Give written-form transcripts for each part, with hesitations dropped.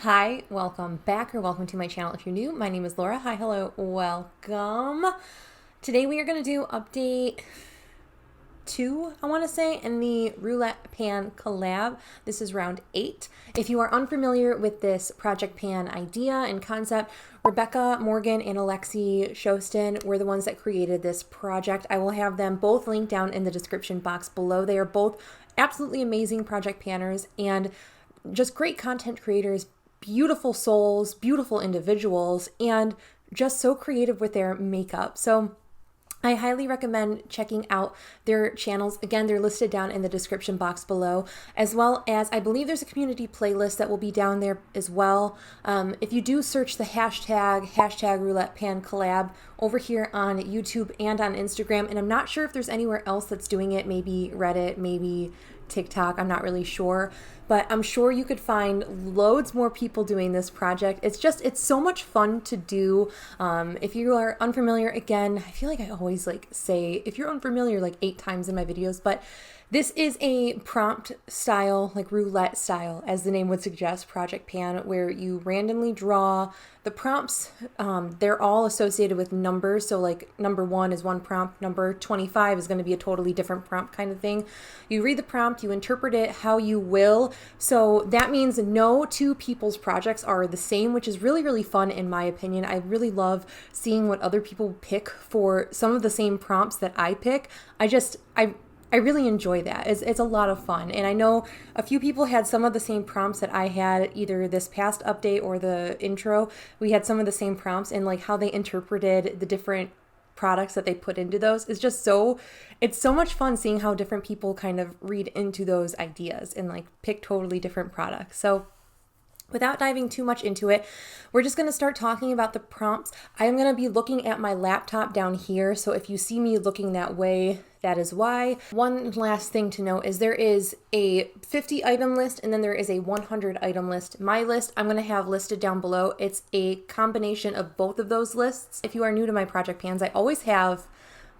Hi, welcome back or welcome to my channel if you're new. My name is Laura. Hi, hello, welcome. Today we are going to do update 2, I want to say, in the Roulette Pan collab. This is round 8. If you are unfamiliar with this project pan idea and concept, Rebecca Morgan and Louxi Beauty were the ones that created this project. I will have them both linked down in the description box below. They are both absolutely amazing project panners and just great content creators, beautiful souls, beautiful individuals, and just so creative with their makeup. So I highly recommend checking out their channels. Again, they're listed down in the description box below, as well as I believe there's a community playlist that will be down there as well. If you do search the hashtag Roulette Pan collab over here on YouTube and on Instagram, and I'm not sure if there's anywhere else that's doing it, maybe Reddit, maybe TikTok, I'm not really sure, but I'm sure you could find loads more people doing this project. It's so much fun to do. If you are unfamiliar, again, I feel like I always say, if you're unfamiliar 8 times in my videos, but this is a prompt style, roulette style, as the name would suggest, project pan, where you randomly draw the prompts. They're all associated with numbers. So number 1 is one prompt, number 25 is going to be a totally different prompt kind of thing. You read the prompt, you interpret it how you will. So that means no 2 people's projects are the same, which is really, really fun in my opinion. I really love seeing what other people pick for some of the same prompts that I pick. I really enjoy that. It's a lot of fun. And I know a few people had some of the same prompts that I had either this past update or the intro. We had some of the same prompts, and how they interpreted the different products that they put into those is just it's so much fun seeing how different people kind of read into those ideas and pick totally different products. So without diving too much into it, we're just going to start talking about the prompts. I'm going to be looking at my laptop down here, so if you see me looking that way, that is why. One last thing to note is there is a 50 item list and then there is a 100 item list. My list I'm going to have listed down below. It's a combination of both of those lists. If you are new to my project pans, I always have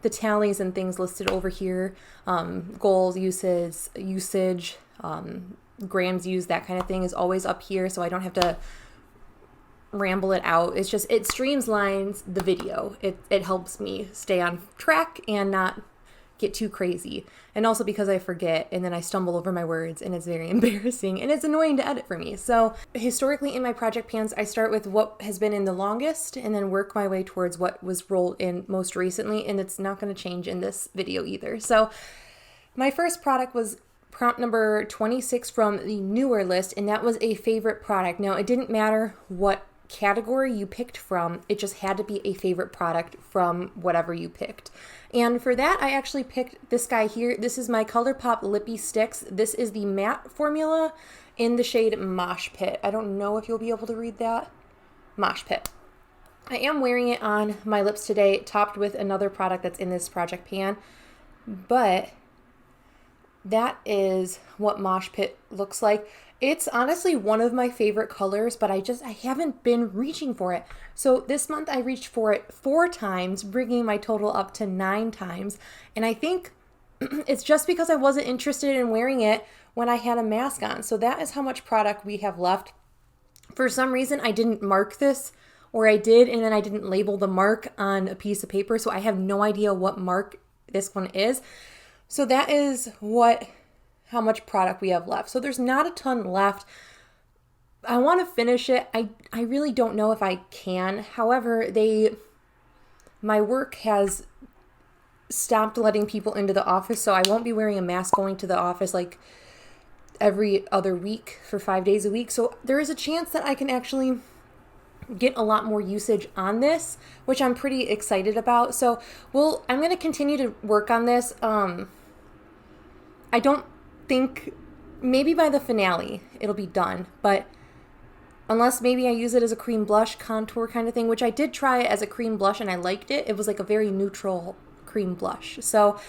the tallies and things listed over here, goals, usage, grams used, that kind of thing is always up here, so I don't have to ramble it out. It streamlines the video. It helps me stay on track and not get too crazy. And also because I forget and then I stumble over my words and it's very embarrassing and it's annoying to edit for me. So historically in my project pans, I start with what has been in the longest and then work my way towards what was rolled in most recently, and it's not going to change in this video either. So my first product was prompt number 26 from the newer list, and that was a favorite product. Now, it didn't matter what category you picked from, it just had to be a favorite product from whatever you picked. And for that, I actually picked this guy here. This is my ColourPop Lippy Sticks. This is the matte formula in the shade Mosh Pit. I don't know if you'll be able to read that. Mosh Pit. I am wearing it on my lips today, topped with another product that's in this project pan, but that is what Mosh Pit looks like. It's honestly one of my favorite colors, but I haven't been reaching for it. So this month I reached for it 4 times, bringing my total up to 9 times. And I think it's just because I wasn't interested in wearing it when I had a mask on. So that is how much product we have left. For some reason, I didn't mark this, or I did, and then I didn't label the mark on a piece of paper. So I have no idea what mark this one is. So that is how much product we have left. So there's not a ton left. I want to finish it. I really don't know if I can. However, my work has stopped letting people into the office, so I won't be wearing a mask going to the office every other week for 5 days a week. So there is a chance that I can actually get a lot more usage on this, which I'm pretty excited about. So I'm going to continue to work on this. I don't think, maybe by the finale it'll be done, but unless maybe I use it as a cream blush contour kind of thing, which I did try it as a cream blush and I liked it. It was a very neutral cream blush. So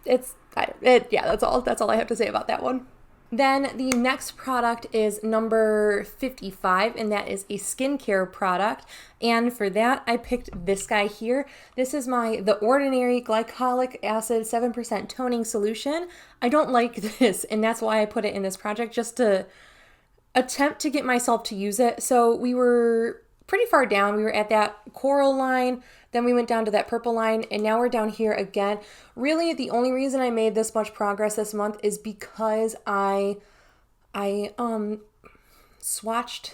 that's all I have to say about that one. Then the next product is number 55, and that is a skincare product. And for that, I picked this guy here. This is The Ordinary Glycolic Acid 7% Toning Solution. I don't like this, and that's why I put it in this project, just to attempt to get myself to use it. So we were pretty far down. We were at that coral line, then we went down to that purple line, and now we're down here again. Really, the only reason I made this much progress this month is because I swatched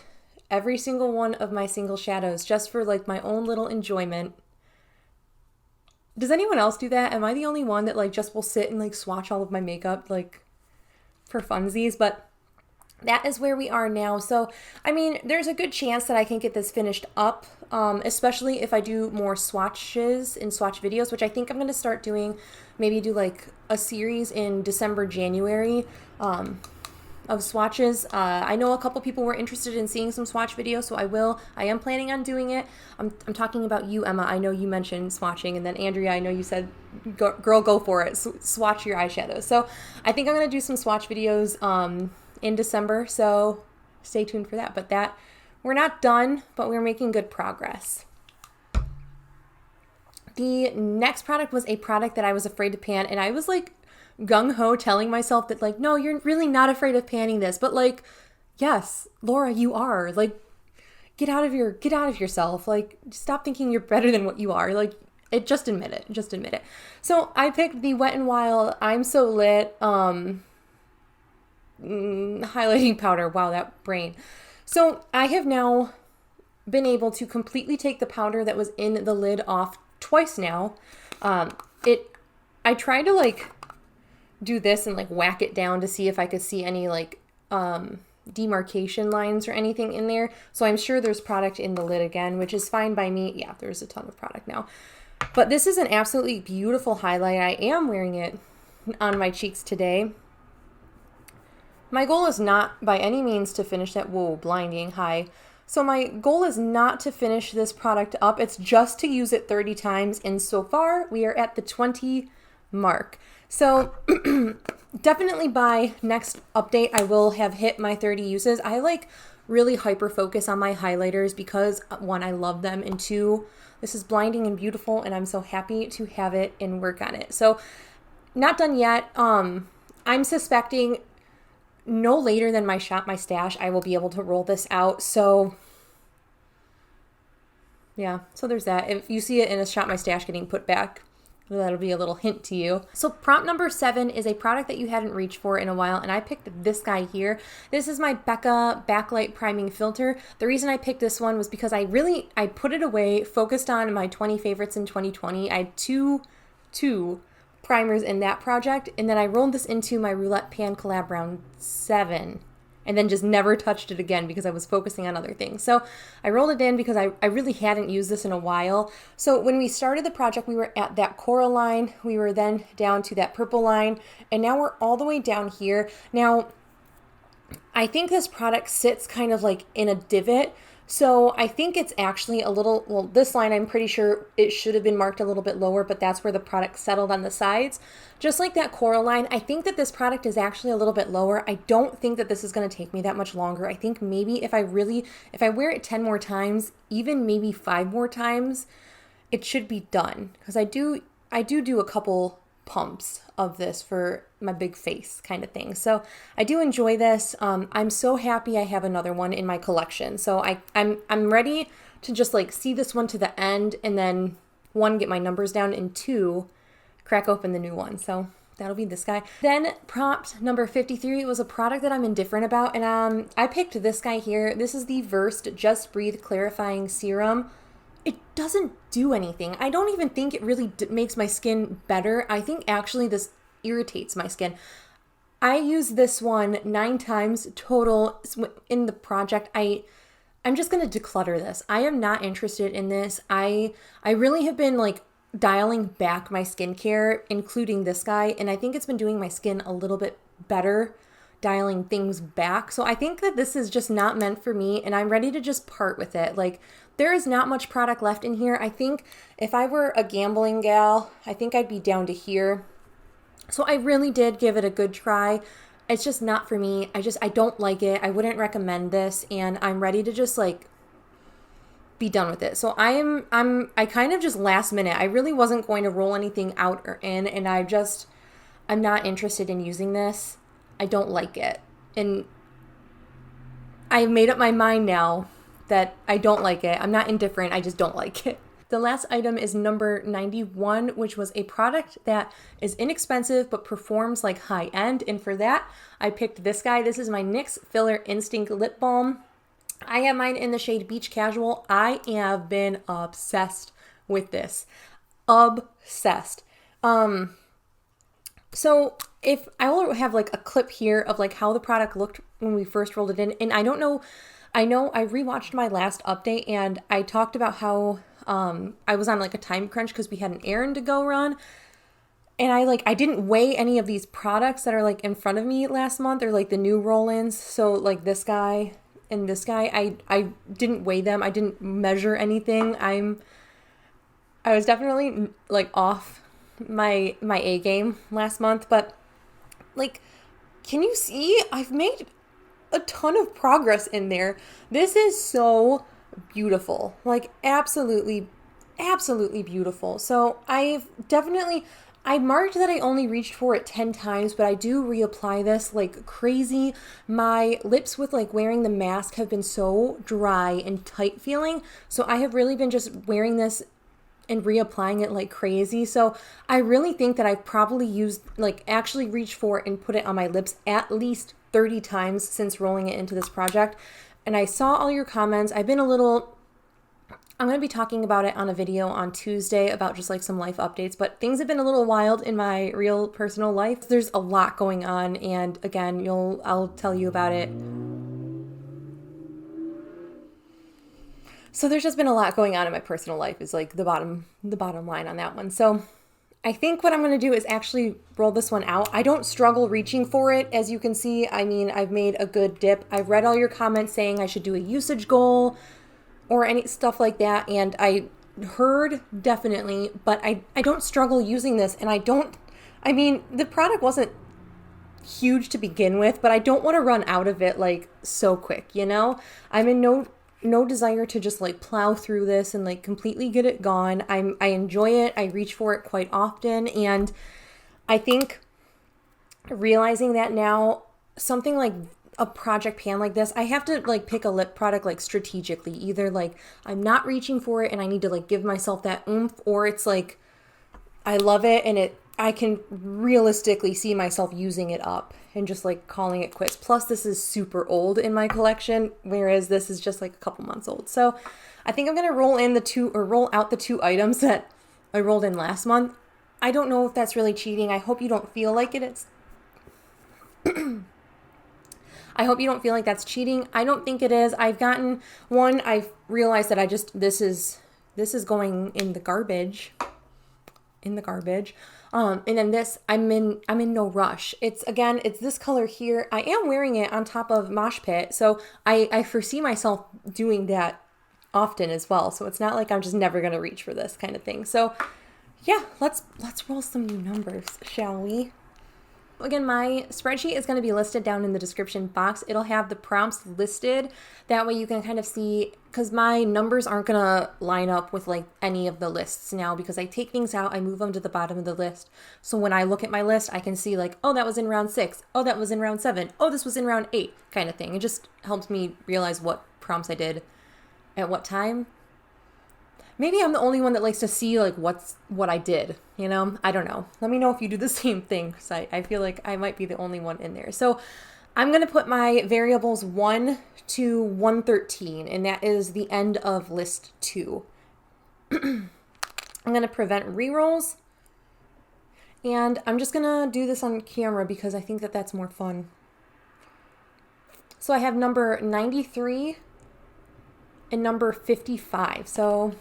every single one of my single shadows just for like my own little enjoyment. Does anyone else do that? Am I the only one that like just will sit and like swatch all of my makeup like for funsies? But that is where we are now. So, I mean, there's a good chance that I can get this finished up, especially if I do more swatches and swatch videos, which I think I'm going to start doing, maybe do like a series in December, January, of swatches. I know a couple people were interested in seeing some swatch videos, so I am planning on doing it. I'm talking about you, Emma. I know you mentioned swatching, and then Andrea, I know you said, girl, go for it. Swatch your eyeshadows. So I think I'm going to do some swatch videos, in December, so stay tuned for that. But we're not done, but we're making good progress. The next product was a product that I was afraid to pan, and I was like gung-ho telling myself that like, no, you're really not afraid of panning this, but like, yes, Laura, you are. Like, get out of yourself. Like, stop thinking you're better than what you are. Like, just admit it. So I picked the Wet n Wild I'm So Lit highlighting powder. Wow, that brain. So I have now been able to completely take the powder that was in the lid off twice now. I tried to like do this and like whack it down to see if I could see any like demarcation lines or anything in there. So I'm sure there's product in the lid again, which is fine by me. Yeah, there's a ton of product now. But this is an absolutely beautiful highlight. I am wearing it on my cheeks today. My goal is not by any means to finish that. Whoa, blinding high. So my goal is not to finish this product up. It's just to use it 30 times. And so far we are at the 20 mark. So definitely by next update, I will have hit my 30 uses. I like really hyper focus on my highlighters because one, I love them. And two, this is blinding and beautiful. And I'm so happy to have it and work on it. So not done yet. I'm suspecting no later than my Shop My Stash, I will be able to roll this out. So yeah, so there's that. If you see it in a Shop My Stash getting put back, that'll be a little hint to you. So prompt number 7 is a product that you hadn't reached for in a while, and I picked this guy here. This is my Becca Backlight Priming Filter. The reason I picked this one was because I put it away, focused on my 20 favorites in 2020. I had two primers in that project, and then I rolled this into my Roulette Pan Collab Round 7 and then just never touched it again because I was focusing on other things. So I rolled it in because I really hadn't used this in a while. So when we started the project, we were at that coral line, we were then down to that purple line, and now we're all the way down here. Now, I think this product sits kind of like in a divot. So I think it's actually a little, well, this line, I'm pretty sure it should have been marked a little bit lower, but that's where the product settled on the sides. Just like that coral line, I think that this product is actually a little bit lower. I don't think that this is going to take me that much longer. I think maybe if I wear it 10 more times, even maybe 5 more times, it should be done. Because I do a couple pumps of this for my big face kind of thing. So I do enjoy this. I'm so happy I have another one in my collection. So I'm ready to just like see this one to the end, and then 1, get my numbers down, and 2, crack open the new one. So that'll be this guy. Then prompt number 53 was a product that I'm indifferent about, and I picked this guy here. This is the Versed Just Breathe Clarifying Serum. It doesn't do anything. I don't even think it really makes my skin better. I think actually this irritates my skin. I used this one 9 times total in the project. I'm just going to declutter this. I am not interested in this. I really have been like dialing back my skincare, including this guy, and I think it's been doing my skin a little bit better, dialing things back. So I think that this is just not meant for me, and I'm ready to just part with it. Like, there is not much product left in here. I think if I were a gambling gal, I think I'd be down to here. So I really did give it a good try. It's just not for me. I don't like it. I wouldn't recommend this, and I'm ready to just like be done with it. So I kind of just last minute. I really wasn't going to roll anything out or in, and I'm not interested in using this. I don't like it. And I've made up my mind now that I don't like it. I'm not indifferent, I just don't like it. The last item is number 91, which was a product that is inexpensive but performs like high end. And for that, I picked this guy. This is my NYX Filler Instinct Lip Balm. I have mine in the shade Beach Casual. I have been obsessed with this. Obsessed. So if I will have like a clip here of like how the product looked when we first rolled it in. And I don't know, I know I rewatched my last update and I talked about how I was on like a time crunch because we had an errand to go run. And I didn't weigh any of these products that are like in front of me last month or like the new roll-ins. So like this guy and this guy, I didn't weigh them. I didn't measure anything. I was definitely like off my A game last month, but like, can you see? I've made a ton of progress in there. This is so beautiful, like absolutely beautiful. So I marked that I only reached for it 10 times, but I do reapply this like crazy. My lips with like wearing the mask have been so dry and tight feeling, so I have really been just wearing this and reapplying it like crazy. So I really think that I've probably used, like actually reached for it and put it on my lips at least 30 times since rolling it into this project. And I saw all your comments. I'm going to be talking about it on a video on Tuesday about just like some life updates, but things have been a little wild in my real personal life. There's a lot going on, and again, I'll tell you about it. So there's just been a lot going on in my personal life is like the bottom line on that one. So I think what I'm going to do is actually roll this one out. I don't struggle reaching for it. As you can see, I mean, I've made a good dip. I've read all your comments saying I should do a usage goal or any stuff like that. And I heard definitely, but I don't struggle using this. And I mean, the product wasn't huge to begin with, but I don't want to run out of it like so quick, you know? I'm in no desire to just like plow through this and like completely get it gone. I enjoy it. I reach for it quite often. And I think realizing that now, something like a project pan like this, I have to like pick a lip product like strategically. Either like I'm not reaching for it and I need to like give myself that oomph, or it's like I love it and I can realistically see myself using it up and just like calling it quits. Plus this is super old in my collection, whereas this is just like a couple months old. So I think I'm going to roll out the two items that I rolled in last month. I don't know if that's really cheating. I hope you don't feel like it. I hope you don't feel like that's cheating. I don't think it is. I've gotten one. I've realized that this is going in the garbage. And then this, I'm in no rush. It's this color here. I am wearing it on top of Mosh Pit, so I foresee myself doing that often as well. So it's not like I'm just never gonna reach for this kind of thing. So yeah, let's roll some new numbers, shall we? Again, my spreadsheet is going to be listed down in the description box. It'll have the prompts listed. That way you can kind of see, because my numbers aren't going to line up with like any of the lists now, because I take things out, I move them to the bottom of the list. So when I look at my list, I can see like, oh, that was in round 6. Oh, that was in round 7. Oh, this was in round 8 kind of thing. It just helps me realize what prompts I did at what time. Maybe I'm the only one that likes to see like what I did, you know? I don't know. Let me know if you do the same thing, because I feel like I might be the only one in there. So I'm going to put my variables 1 to 113, and that is the end of list 2. I'm going to prevent rerolls, and I'm just going to do this on camera because I think that that's more fun. So I have number 93 and number 55. So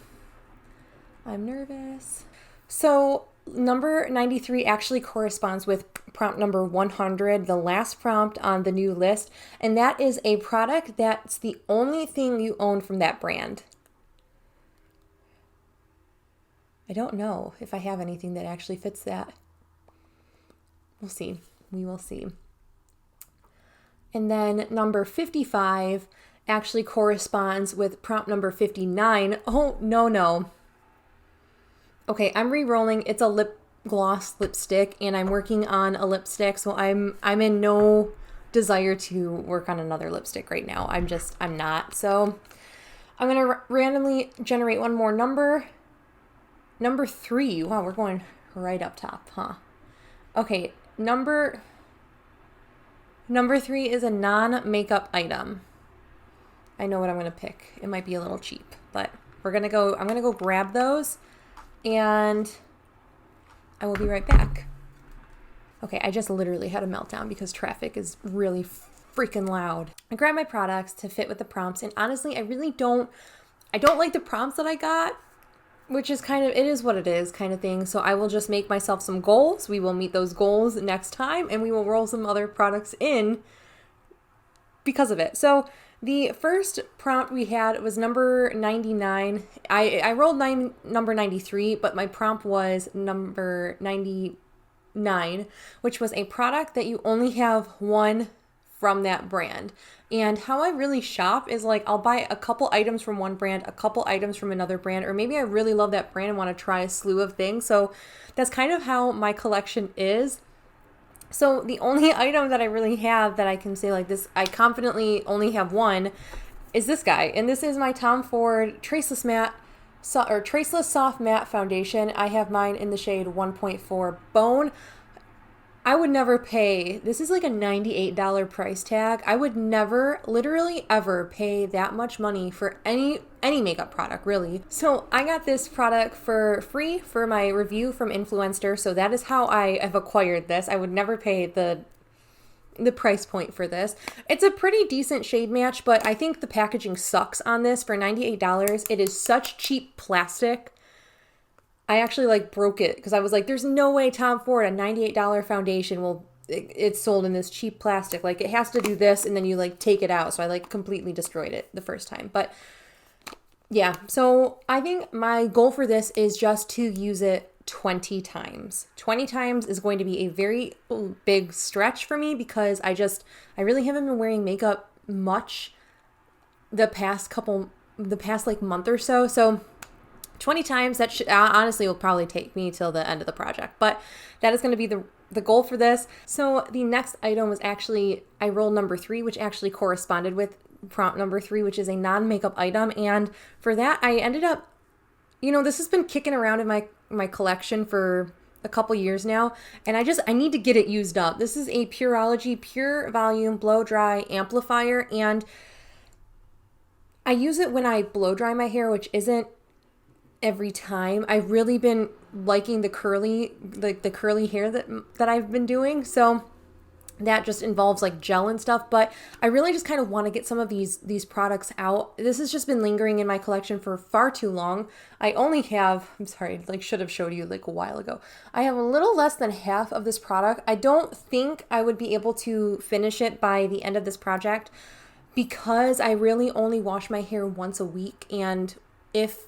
I'm nervous. So number 93 actually corresponds with prompt number 100, the last prompt on the new list. And that is a product that's the only thing you own from that brand. I don't know if I have anything that actually fits that. We'll see. We will see. And then number 55 actually corresponds with prompt number 59. Oh, no. Okay, I'm re-rolling. It's a lip gloss lipstick, and I'm working on a lipstick, so I'm in no desire to work on another lipstick right now. I'm not. So I'm going to randomly generate one more number. Number 3. Wow, we're going right up top, huh? Okay, number 3 is a non-makeup item. I know what I'm going to pick. It might be a little cheap, but I'm going to go grab those and I will be right back. Okay, I just literally had a meltdown because traffic is really freaking loud. I grabbed my products to fit with the prompts, and honestly, I don't like the prompts that I got, which is kind of, it is what it is kind of thing. So I will just make myself some goals. We will meet those goals next time, and we will roll some other products in because of it. So the first prompt we had was number 99. I rolled number 93, but my prompt was number 99, which was a product that you only have one from that brand. And how I really shop is like, I'll buy a couple items from one brand, a couple items from another brand, or maybe I really love that brand and want to try a slew of things. So that's kind of how my collection is. So the only item that I really have that I can say like this, I confidently only have one, is this guy. And this is my Tom Ford Traceless Soft Matte Foundation. I have mine in the shade 1.4 Bone. I would never pay, this is like a $98 price tag. I would never, literally ever pay that much money for any makeup product, really. So I got this product for free for my review from Influencer. So that is how I have acquired this. I would never pay the price point for this. It's a pretty decent shade match, but I think the packaging sucks on this for $98. It is such cheap plastic. I actually like broke it because I was like, there's no way Tom Ford, a $98 foundation it's sold in this cheap plastic. Like it has to do this and then you like take it out. So I like completely destroyed it the first time. But yeah, so I think my goal for this is just to use it 20 times. 20 times is going to be a very big stretch for me because I really haven't been wearing makeup much the past like month or so. So 20 times, that honestly will probably take me till the end of the project, but that is going to be the goal for this. So the next item was actually, I rolled number 3, which actually corresponded with prompt number 3, which is a non-makeup item. And for that, I ended up, this has been kicking around in my collection for a couple years now, and I need to get it used up. This is a Pureology Pure Volume Blow Dry Amplifier, and I use it when I blow dry my hair, which isn't every time. I've really been liking the curly hair that I've been doing. So that just involves like gel and stuff, but I really just kind of want to get some of these products out. This has just been lingering in my collection for far too long. I only have, I'm sorry, like should have showed you like a while ago. I have a little less than half of this product. I don't think I would be able to finish it by the end of this project because I really only wash my hair once a week. And if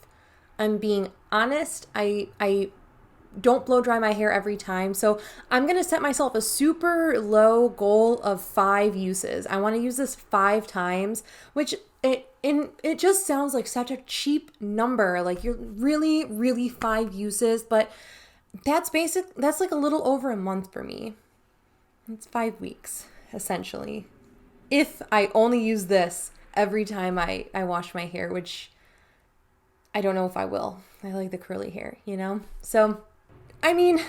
I'm being honest, I don't blow dry my hair every time. So I'm going to set myself a super low goal of 5 uses. I want to use this 5 times, which it just sounds like such a cheap number. Like you're really 5 uses, but that's like a little over a month for me. It's 5 weeks, essentially. If I only use this every time I wash my hair, which I don't know if I will. I like the curly hair, So, I mean,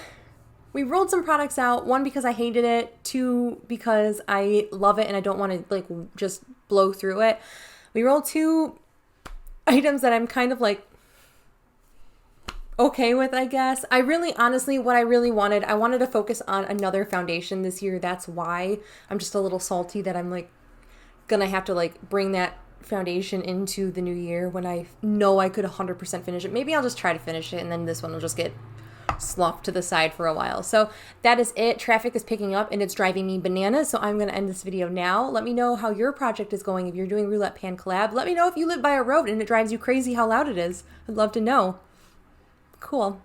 we rolled some products out. 1, because I hated it. 2, because I love it and I don't want to like just blow through it. We rolled 2 items that I'm kind of like okay with, I guess. Honestly, what I really wanted, I wanted to focus on another foundation this year. That's why I'm just a little salty that I'm like gonna have to like bring that foundation into the new year when I know I could 100% finish it. Maybe I'll just try to finish it and then this one will just get sloughed to the side for a while. So that is it. Traffic is picking up and it's driving me bananas. So I'm going to end this video now. Let me know how your project is going. If you're doing roulette pan collab, let me know if you live by a road and it drives you crazy how loud it is. I'd love to know. Cool.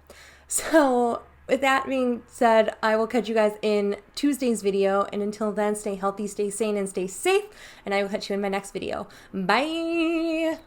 So with that being said, I will catch you guys in Tuesday's video. And until then, stay healthy, stay sane, and stay safe. And I will catch you in my next video. Bye.